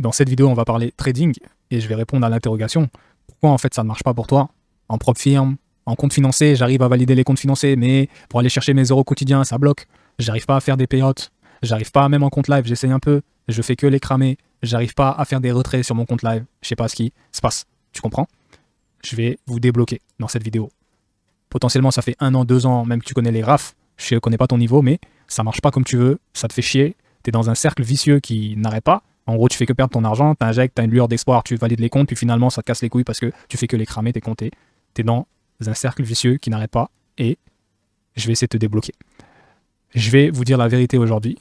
Dans cette vidéo, on va parler trading et je vais répondre à l'interrogation. Pourquoi en fait ça ne marche pas pour toi? En propre firme, en compte financier, j'arrive à valider les comptes financiers, mais pour aller chercher mes euros quotidiens, ça bloque. J'arrive pas à faire des payouts, j'arrive pas, même en compte live, j'essaye un peu, je fais que les cramer, j'arrive pas à faire des retraits sur mon compte live, je sais pas ce qui se passe, tu comprends? Je vais vous débloquer dans cette vidéo. Potentiellement ça fait 1 an, 2 ans, même que tu connais les graphes, je connais pas ton niveau, mais ça marche pas comme tu veux, ça te fait chier, tu es dans un cercle vicieux qui n'arrête pas. En gros, tu fais que perdre ton argent, tu injectes, tu as une lueur d'espoir, tu valides les comptes, puis finalement ça te casse les couilles parce que tu fais que les cramer, tes comptes. Tu es dans un cercle vicieux qui n'arrête pas et je vais essayer de te débloquer. Je vais vous dire la vérité aujourd'hui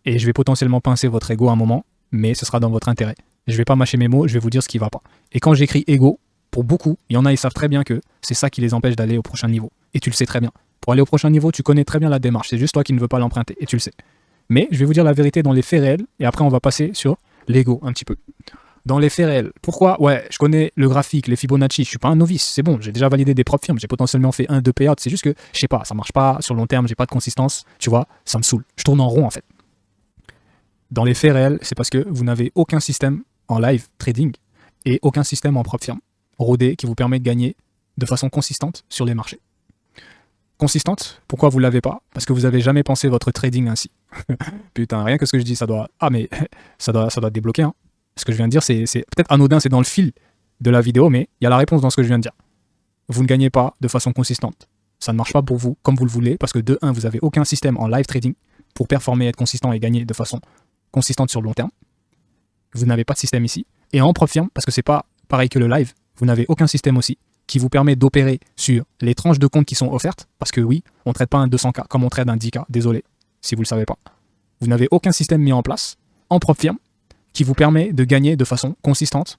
et je vais potentiellement pincer votre ego à un moment, mais ce sera dans votre intérêt. Je vais pas mâcher mes mots, je vais vous dire ce qui va pas. Et quand j'écris ego, pour beaucoup, il y en a, ils savent très bien que c'est ça qui les empêche d'aller au prochain niveau. Et tu le sais très bien. Pour aller au prochain niveau, tu connais très bien la démarche. C'est juste toi qui ne veux pas l'emprunter et tu le sais. Mais je vais vous dire la vérité dans les faits réels et après on va passer sur l'ego un petit peu. Dans les faits réels, pourquoi? Ouais, je connais le graphique, les Fibonacci, je suis pas un novice, c'est bon, j'ai déjà validé des propres firmes, j'ai potentiellement fait 1-2 payouts, c'est juste que, je sais pas, ça marche pas sur le long terme, j'ai pas de consistance, tu vois, ça me saoule. Je tourne en rond en fait. Dans les faits réels, c'est parce que vous n'avez aucun système en live trading et aucun système en propre firme rodé qui vous permet de gagner de façon consistante sur les marchés. Consistante, pourquoi vous l'avez pas? Parce que vous avez jamais pensé votre trading ainsi. Putain, rien que ce que je dis, ça doit... Ah mais, ça doit débloquer, hein. Ce que je viens de dire, c'est peut-être anodin, c'est dans le fil de la vidéo, mais il y a la réponse dans ce que je viens de dire. Vous ne gagnez pas de façon consistante. Ça ne marche pas pour vous comme vous le voulez, parce que de 1, vous n'avez aucun système en live trading pour performer, être consistant et gagner de façon consistante sur le long terme. Vous n'avez pas de système ici. Et en propre firme, parce que c'est pas pareil que le live, vous n'avez aucun système aussi qui vous permet d'opérer sur les tranches de compte qui sont offertes, parce que oui, on ne traite pas un 200K comme on traite un 10K, désolé, si vous ne le savez pas. Vous n'avez aucun système mis en place en propre firme qui vous permet de gagner de façon consistante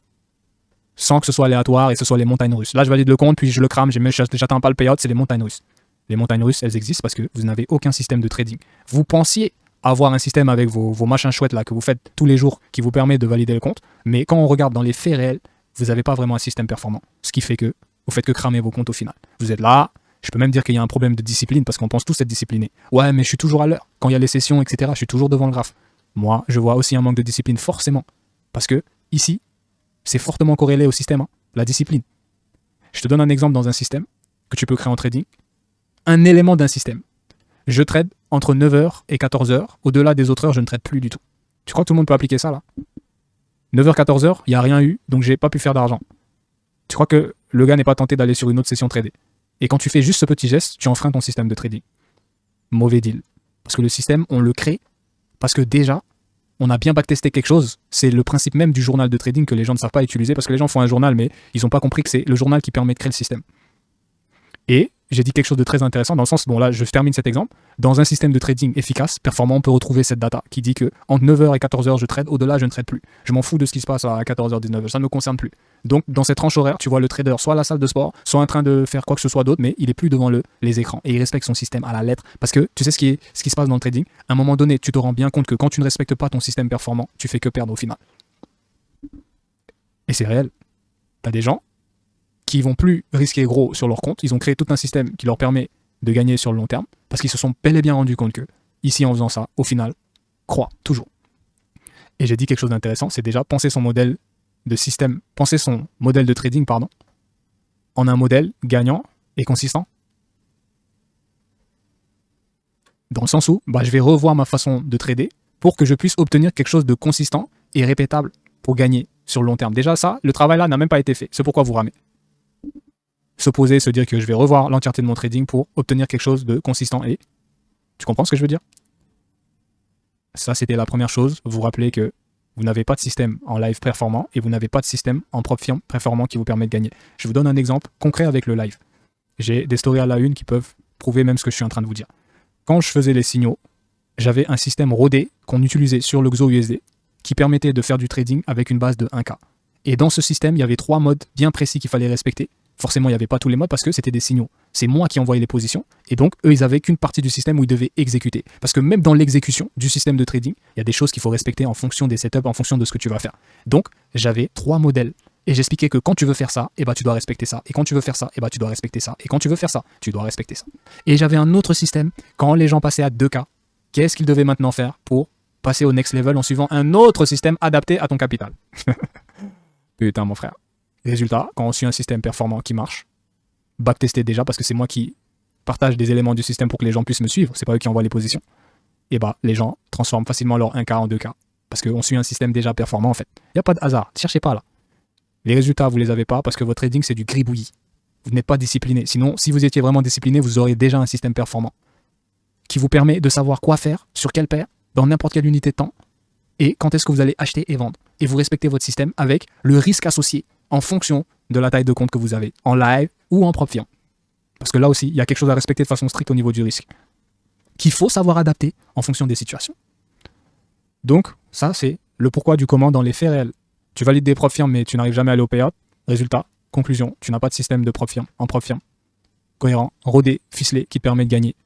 sans que ce soit aléatoire et que ce soit les montagnes russes. Là, je valide le compte, puis je le crame, j'attends pas le payout, c'est les montagnes russes. Les montagnes russes, elles existent parce que vous n'avez aucun système de trading. Vous pensiez avoir un système avec vos machins chouettes là que vous faites tous les jours qui vous permet de valider le compte, mais quand on regarde dans les faits réels, vous n'avez pas vraiment un système performant. Ce qui fait que vous faites que cramer vos comptes au final. Vous êtes là, je peux même dire qu'il y a un problème de discipline parce qu'on pense tous être disciplinés. Ouais, mais je suis toujours à l'heure. Quand il y a les sessions, etc., je suis toujours devant le graphe. Moi, je vois aussi un manque de discipline, forcément. Parce que, ici, c'est fortement corrélé au système, hein, la discipline. Je te donne un exemple dans un système que tu peux créer en trading. Un élément d'un système. Je trade entre 9h et 14h. Au-delà des autres heures, je ne trade plus du tout. Tu crois que tout le monde peut appliquer ça, là? 9h, 14h, il n'y a rien eu, donc j'ai pas pu faire d'argent. Tu crois que le gars n'est pas tenté d'aller sur une autre session tradée? Et quand tu fais juste ce petit geste, tu enfreins ton système de trading. Mauvais deal. Parce que le système, on le crée parce que déjà, on a bien backtesté quelque chose. C'est le principe même du journal de trading que les gens ne savent pas utiliser parce que les gens font un journal, mais ils n'ont pas compris que c'est le journal qui permet de créer le système. Et j'ai dit quelque chose de très intéressant dans le sens, bon là, je termine cet exemple. Dans un système de trading efficace, performant, on peut retrouver cette data qui dit que entre 9h et 14h, je trade, au-delà, je ne trade plus. Je m'en fous de ce qui se passe à 14h, 19h, ça ne me concerne plus. Donc, dans cette tranche horaire, tu vois le trader soit à la salle de sport, soit en train de faire quoi que ce soit d'autre, mais il est plus devant les écrans et il respecte son système à la lettre. Parce que tu sais ce qui se passe dans le trading, à un moment donné, tu te rends bien compte que quand tu ne respectes pas ton système performant, tu fais que perdre au final. Et c'est réel. Tu as des gens qui vont plus risquer gros sur leur compte, ils ont créé tout un système qui leur permet de gagner sur le long terme, parce qu'ils se sont bel et bien rendus compte que, ici en faisant ça, au final, croient toujours. Et j'ai dit quelque chose d'intéressant, c'est déjà penser son modèle de système, penser son modèle de trading, en un modèle gagnant et consistant. Dans le sens où, je vais revoir ma façon de trader pour que je puisse obtenir quelque chose de consistant et répétable pour gagner sur le long terme. Déjà ça, le travail là n'a même pas été fait, c'est pourquoi vous ramez. Se poser, se dire que je vais revoir l'entièreté de mon trading pour obtenir quelque chose de consistant. Et tu comprends ce que je veux dire? Ça, c'était la première chose. Vous rappelez que vous n'avez pas de système en live performant et vous n'avez pas de système en propre firme performant qui vous permet de gagner. Je vous donne un exemple concret avec le live. J'ai des stories à la une qui peuvent prouver même ce que je suis en train de vous dire. Quand je faisais les signaux, j'avais un système rodé qu'on utilisait sur le XOUSD qui permettait de faire du trading avec une base de 1K. Et dans ce système, il y avait 3 modes bien précis qu'il fallait respecter. Forcément, il n'y avait pas tous les modes parce que c'était des signaux. C'est moi qui envoyais les positions. Et donc, eux, ils n'avaient qu'une partie du système où ils devaient exécuter. Parce que même dans l'exécution du système de trading, il y a des choses qu'il faut respecter en fonction des setups, en fonction de ce que tu vas faire. Donc, j'avais 3 modèles. Et j'expliquais que quand tu veux faire ça, tu dois respecter ça. Et quand tu veux faire ça, tu dois respecter ça. Et quand tu veux faire ça, tu dois respecter ça. Et j'avais un autre système. Quand les gens passaient à 2K, qu'est-ce qu'ils devaient maintenant faire pour passer au next level en suivant un autre système adapté à ton capital. Putain, mon frère. Résultat, quand on suit un système performant qui marche, backtesté déjà, parce que c'est moi qui partage des éléments du système pour que les gens puissent me suivre, c'est pas eux qui envoient les positions, et bah les gens transforment facilement leur 1K en 2K. Parce qu'on suit un système déjà performant en fait. Il n'y a pas de hasard, ne cherchez pas là. Les résultats, vous les avez pas parce que votre trading c'est du gribouillis. Vous n'êtes pas discipliné. Sinon, si vous étiez vraiment discipliné, vous auriez déjà un système performant qui vous permet de savoir quoi faire, sur quelle paire, dans n'importe quelle unité de temps, et quand est-ce que vous allez acheter et vendre. Et vous respectez votre système avec le risque associé en fonction de la taille de compte que vous avez, en live ou en propre firme. Parce que là aussi, il y a quelque chose à respecter de façon stricte au niveau du risque, qu'il faut savoir adapter en fonction des situations. Donc, ça, c'est le pourquoi du comment dans les faits réels. Tu valides des propres firmes, mais tu n'arrives jamais à aller au payout. Résultat, conclusion, tu n'as pas de système de propre firme, en propre firme, cohérent, rodé, ficelé, qui te permet de gagner,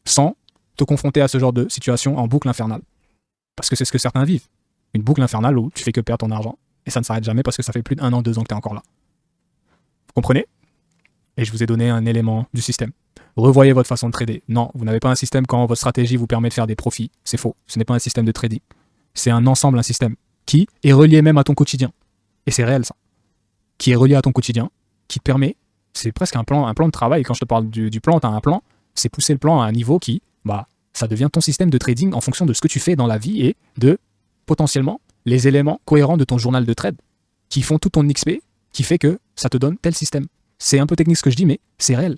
sans te confronter à ce genre de situation en boucle infernale. Parce que c'est ce que certains vivent. Une boucle infernale où tu fais que perdre ton argent, et ça ne s'arrête jamais parce que ça fait plus d'1 an, 2 ans que tu es encore là. Vous comprenez? Et je vous ai donné un élément du système. Revoyez votre façon de trader. Non, vous n'avez pas un système quand votre stratégie vous permet de faire des profits. C'est faux. Ce n'est pas un système de trading. C'est un ensemble, un système qui est relié même à ton quotidien. Et c'est réel ça. Qui est relié à ton quotidien, qui te permet, c'est presque un plan de travail. Quand je te parle du plan, tu as un plan, c'est pousser le plan à un niveau qui, ça devient ton système de trading en fonction de ce que tu fais dans la vie et de, potentiellement, les éléments cohérents de ton journal de trade qui font tout ton XP, qui fait que ça te donne tel système. C'est un peu technique ce que je dis, mais c'est réel.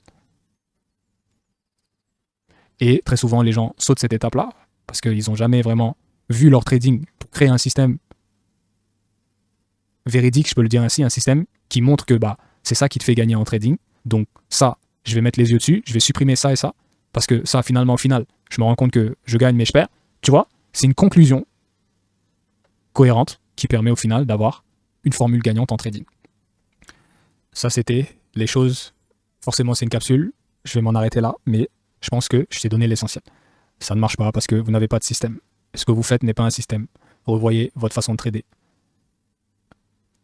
Et très souvent, les gens sautent cette étape-là parce qu'ils n'ont jamais vraiment vu leur trading pour créer un système véridique, je peux le dire ainsi, un système qui montre que c'est ça qui te fait gagner en trading. Donc ça, je vais mettre les yeux dessus, je vais supprimer ça et ça, parce que ça, finalement, au final, je me rends compte que je gagne mais je perds. Tu vois, c'est une conclusion cohérente qui permet au final d'avoir une formule gagnante en trading. Ça, c'était les choses. Forcément, c'est une capsule. Je vais m'en arrêter là, mais je pense que je t'ai donné l'essentiel. Ça ne marche pas parce que vous n'avez pas de système. Ce que vous faites n'est pas un système. Revoyez votre façon de trader.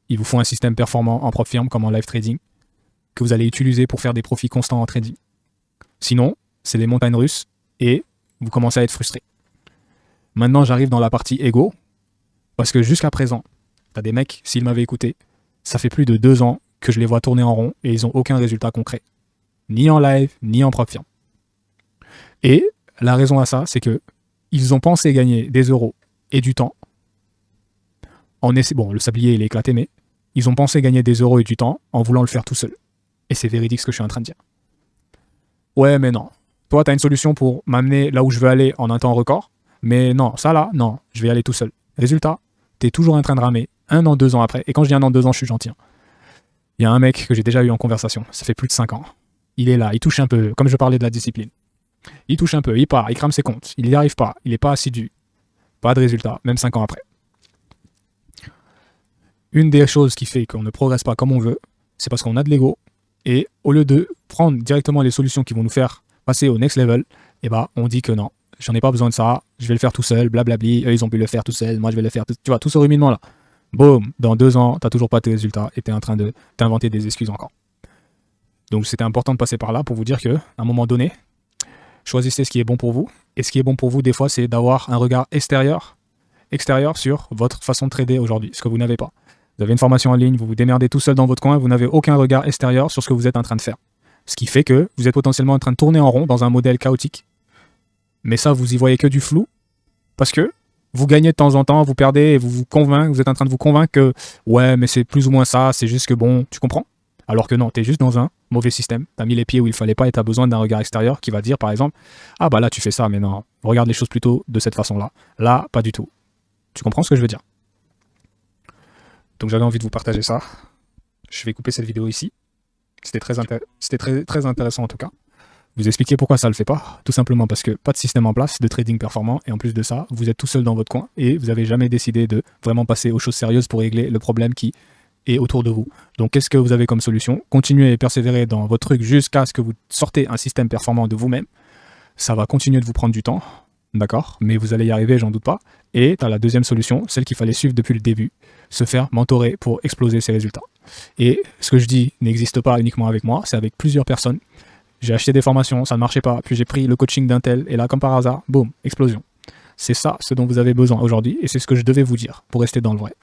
Il vous faut un système performant en propre firme comme en live trading que vous allez utiliser pour faire des profits constants en trading. Sinon, c'est des montagnes russes et vous commencez à être frustré. Maintenant, j'arrive dans la partie ego parce que jusqu'à présent, t'as des mecs, s'ils m'avaient écouté, ça fait plus de 2 ans que je les vois tourner en rond et ils n'ont aucun résultat concret. Ni en live, ni en propre firme. Et la raison à ça, c'est que ils ont pensé gagner des euros et du temps. Bon, le sablier, il est éclaté, mais ils ont pensé gagner des euros et du temps en voulant le faire tout seul. Et c'est véridique ce que je suis en train de dire. Ouais, mais non. Toi, tu as une solution pour m'amener là où je veux aller en un temps record. Mais non, ça là, non, je vais y aller tout seul. Résultat, tu es toujours en train de ramer 1 an, 2 ans après. Et quand je dis 1 an, 2 ans, je suis gentil. Il y a un mec que j'ai déjà eu en conversation. Ça fait plus de 5 ans. Il est là, il touche un peu, comme je parlais de la discipline. Il touche un peu, il part, il crame ses comptes. Il n'y arrive pas, il n'est pas assidu. Pas de résultat, même 5 ans après. Une des choses qui fait qu'on ne progresse pas comme on veut, c'est parce qu'on a de l'ego. Et au lieu de prendre directement les solutions qui vont nous faire passer au next level, on dit que non, j'en ai pas besoin de ça, je vais le faire tout seul, blablabli, eux ils ont pu le faire tout seul, moi je vais le faire tout. Tu vois, tout ce ruminement là. Boum, dans 2 ans, t'as toujours pas tes résultats et t'es en train de t'inventer des excuses encore. Donc c'était important de passer par là pour vous dire que, à un moment donné, choisissez ce qui est bon pour vous. Et ce qui est bon pour vous, des fois, c'est d'avoir un regard extérieur sur votre façon de trader aujourd'hui, ce que vous n'avez pas. Vous avez une formation en ligne, vous vous démerdez tout seul dans votre coin, vous n'avez aucun regard extérieur sur ce que vous êtes en train de faire. Ce qui fait que vous êtes potentiellement en train de tourner en rond dans un modèle chaotique. Mais ça, vous y voyez que du flou, parce que vous gagnez de temps en temps, vous perdez et vous êtes en train de vous convaincre que ouais, mais c'est plus ou moins ça, c'est juste que bon, tu comprends? Alors que non, tu es juste dans un mauvais système, tu as mis les pieds où il fallait pas et tu as besoin d'un regard extérieur qui va dire par exemple, ah là tu fais ça, mais non, regarde les choses plutôt de cette façon-là. Là, pas du tout. Tu comprends ce que je veux dire? Donc j'avais envie de vous partager ça. Je vais couper cette vidéo ici. C'était très intéressant en tout cas. Vous expliquer pourquoi ça ne le fait pas. Tout simplement parce que pas de système en place de trading performant. Et en plus de ça, vous êtes tout seul dans votre coin et vous n'avez jamais décidé de vraiment passer aux choses sérieuses pour régler le problème qui est autour de vous. Donc qu'est-ce que vous avez comme solution? Continuez et persévérer dans votre truc jusqu'à ce que vous sortez un système performant de vous-même. Ça va continuer de vous prendre du temps. D'accord, mais vous allez y arriver, j'en doute pas. Et tu as la deuxième solution, celle qu'il fallait suivre depuis le début, se faire mentorer pour exploser ses résultats. Et ce que je dis n'existe pas uniquement avec moi, c'est avec plusieurs personnes. J'ai acheté des formations, ça ne marchait pas, puis j'ai pris le coaching d'un tel, et là, comme par hasard, boum, explosion. C'est ça ce dont vous avez besoin aujourd'hui et c'est ce que je devais vous dire pour rester dans le vrai.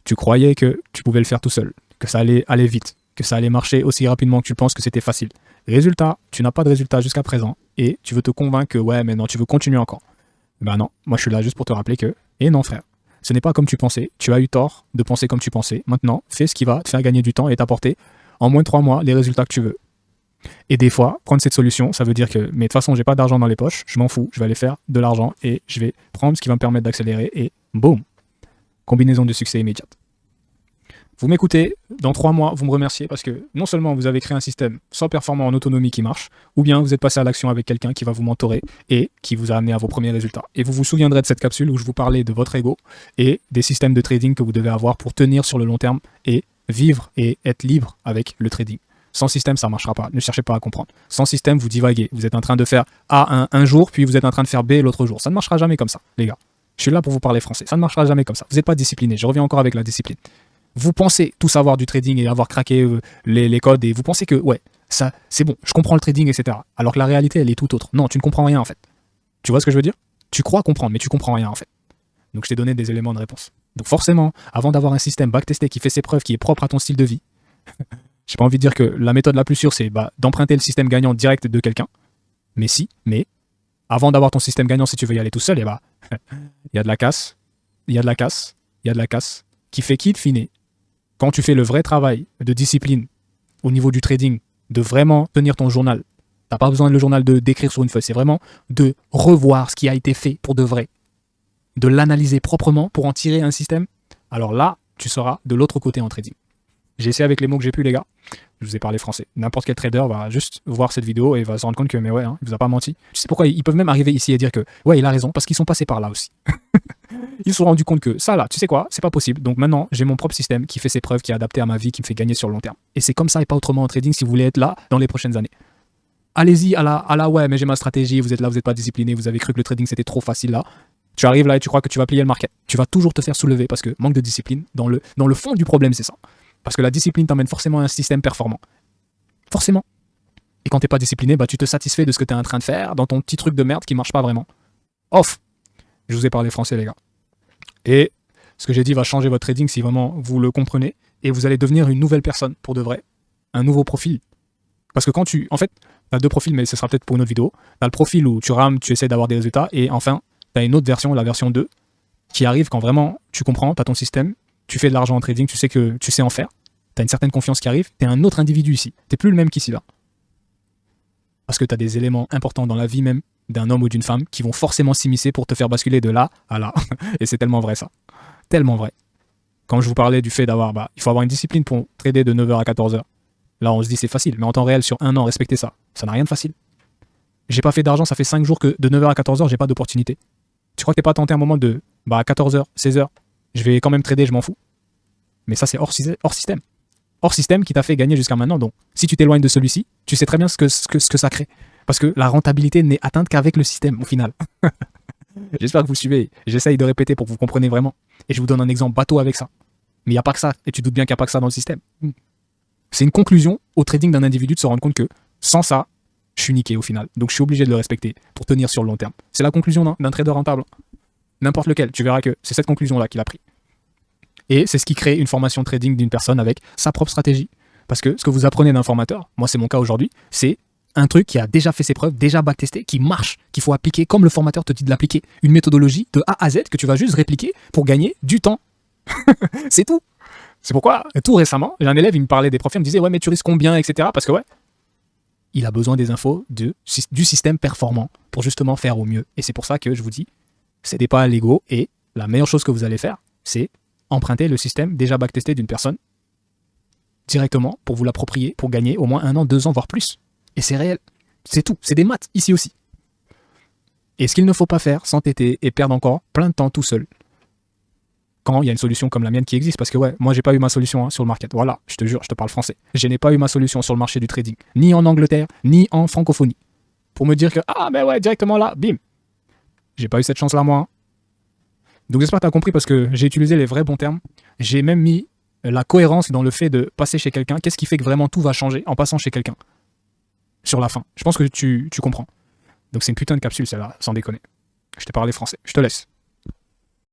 Tu croyais que tu pouvais le faire tout seul, que ça allait aller vite, que ça allait marcher aussi rapidement que tu penses que c'était facile. Résultat, tu n'as pas de résultat jusqu'à présent et tu veux te convaincre que ouais, mais non, tu veux continuer encore. Ben non, moi je suis là juste pour te rappeler que, et non frère, ce n'est pas comme tu pensais, tu as eu tort de penser comme tu pensais. Maintenant, fais ce qui va te faire gagner du temps et t'apporter en moins de 3 mois les résultats que tu veux. Et des fois, prendre cette solution, ça veut dire que, mais de toute façon, j'ai pas d'argent dans les poches, je m'en fous, je vais aller faire de l'argent et je vais prendre ce qui va me permettre d'accélérer et boum, combinaison de succès immédiate. Vous m'écoutez, dans 3 mois, vous me remerciez parce que non seulement vous avez créé un système sans performant en autonomie qui marche, ou bien vous êtes passé à l'action avec quelqu'un qui va vous mentorer et qui vous a amené à vos premiers résultats. Et vous vous souviendrez de cette capsule où je vous parlais de votre ego et des systèmes de trading que vous devez avoir pour tenir sur le long terme et vivre et être libre avec le trading. Sans système, ça ne marchera pas. Ne cherchez pas à comprendre. Sans système, vous divaguez. Vous êtes en train de faire A un jour, puis vous êtes en train de faire B l'autre jour. Ça ne marchera jamais comme ça, les gars. Je suis là pour vous parler français. Ça ne marchera jamais comme ça. Vous n'êtes pas discipliné. Je reviens encore avec la discipline. Vous pensez tout savoir du trading et avoir craqué les codes et vous pensez que, ouais, ça, c'est bon, je comprends le trading, etc. Alors que la réalité, elle est tout autre. Non, tu ne comprends rien, en fait. Tu vois ce que je veux dire? Tu crois comprendre, mais tu comprends rien, en fait. Donc, je t'ai donné des éléments de réponse. Donc, forcément, avant d'avoir un système backtesté qui fait ses preuves, qui est propre à ton style de vie, j'ai pas envie de dire que la méthode la plus sûre, c'est d'emprunter le système gagnant direct de quelqu'un. Mais avant d'avoir ton système gagnant, si tu veux y aller tout seul, il y a de la casse, qui fait qu'il fine. Quand tu fais le vrai travail de discipline au niveau du trading, de vraiment tenir ton journal, t'as pas besoin de le journal d'écrire sur une feuille, c'est vraiment de revoir ce qui a été fait pour de vrai, de l'analyser proprement pour en tirer un système. Alors là, tu seras de l'autre côté en trading. J'ai essayé avec les mots que j'ai pu, les gars. Je vous ai parlé français. N'importe quel trader va juste voir cette vidéo et va se rendre compte que, mais ouais, il vous a pas menti. Tu sais pourquoi ils peuvent même arriver ici et dire que, ouais, il a raison, parce qu'ils sont passés par là aussi. Ils se sont rendus compte que ça, là, tu sais quoi, c'est pas possible. Donc maintenant, j'ai mon propre système qui fait ses preuves, qui est adapté à ma vie, qui me fait gagner sur le long terme. Et c'est comme ça et pas autrement en trading si vous voulez être là dans les prochaines années. Allez-y à la ouais, mais j'ai ma stratégie, vous êtes là, vous n'êtes pas discipliné, vous avez cru que le trading c'était trop facile là. Tu arrives là et tu crois que tu vas plier le market. Tu vas toujours te faire soulever parce que manque de discipline. Dans le fond du problème, c'est ça. Parce que la discipline t'emmène forcément à un système performant. Forcément. Et quand t'es pas discipliné, tu te satisfais de ce que t'es en train de faire dans ton petit truc de merde qui marche pas vraiment. Off. Je vous ai parlé français, les gars. Et ce que j'ai dit va changer votre trading si vraiment vous le comprenez. Et vous allez devenir une nouvelle personne pour de vrai. Un nouveau profil. Parce que quand tu... En fait, t'as 2 profils, mais ce sera peut-être pour une autre vidéo. T'as le profil où tu rames, tu essaies d'avoir des résultats. Et enfin, t'as une autre version, la version 2, qui arrive quand vraiment tu comprends, t'as ton système, tu fais de l'argent en trading, tu sais que tu sais en faire. T'as une certaine confiance qui arrive, t'es un autre individu ici. T'es plus le même qu'ici là. Parce que t'as des éléments importants dans la vie même d'un homme ou d'une femme qui vont forcément s'immiscer pour te faire basculer de là à là. Et c'est tellement vrai ça. Tellement vrai. Quand je vous parlais du fait d'avoir, il faut avoir une discipline pour trader de 9h à 14h. Là, on se dit c'est facile. Mais en temps réel, sur 1 an, respecter ça, ça n'a rien de facile. J'ai pas fait d'argent, ça fait 5 jours que de 9h à 14h, j'ai pas d'opportunité. Tu crois que t'es pas tenté un moment de, à 14h, 16h, je vais quand même trader, je m'en fous. Mais ça, c'est hors système. Hors système qui t'a fait gagner jusqu'à maintenant. Donc, si tu t'éloignes de celui-ci, tu sais très bien ce que ça crée. Parce que la rentabilité n'est atteinte qu'avec le système, au final. J'espère que vous suivez. J'essaye de répéter pour que vous compreniez vraiment. Et je vous donne un exemple bateau avec ça. Mais il n'y a pas que ça. Et tu doutes bien qu'il n'y a pas que ça dans le système. C'est une conclusion au trading d'un individu de se rendre compte que sans ça, je suis niqué au final. Donc, je suis obligé de le respecter pour tenir sur le long terme. C'est la conclusion d'un trader rentable. N'importe lequel. Tu verras que c'est cette conclusion-là qu'il a pris. Et c'est ce qui crée une formation trading d'une personne avec sa propre stratégie. Parce que ce que vous apprenez d'un formateur, moi c'est mon cas aujourd'hui, c'est un truc qui a déjà fait ses preuves, déjà backtesté, qui marche, qu'il faut appliquer comme le formateur te dit de l'appliquer. Une méthodologie de A à Z que tu vas juste répliquer pour gagner du temps. C'est tout. C'est pourquoi, tout récemment, j'ai un élève, il me parlait des profils, il me disait « Ouais, mais tu risques combien, etc. » Parce que ouais, il a besoin des infos du système performant pour justement faire au mieux. Et c'est pour ça que je vous dis, cédez pas à l'ego et la meilleure chose que vous allez faire, c'est emprunter le système déjà backtesté d'une personne directement pour vous l'approprier, pour gagner au moins 1 an, 2 ans, voire plus. Et c'est réel. C'est tout. C'est des maths, ici aussi. Et ce qu'il ne faut pas faire, s'entêter et perdre encore plein de temps tout seul quand il y a une solution comme la mienne qui existe. Parce que ouais, moi j'ai pas eu ma solution sur le market. Voilà, je te jure, je te parle français. Je n'ai pas eu ma solution sur le marché du trading, ni en Angleterre, ni en francophonie. Pour me dire que, ouais, directement là, bim. J'ai pas eu cette chance-là, moi. Donc j'espère que tu as compris parce que j'ai utilisé les vrais bons termes. J'ai même mis la cohérence dans le fait de passer chez quelqu'un. Qu'est-ce qui fait que vraiment tout va changer en passant chez quelqu'un sur la fin? Je pense que tu comprends. Donc c'est une putain de capsule celle-là, sans déconner. Je t'ai parlé français. Je te laisse.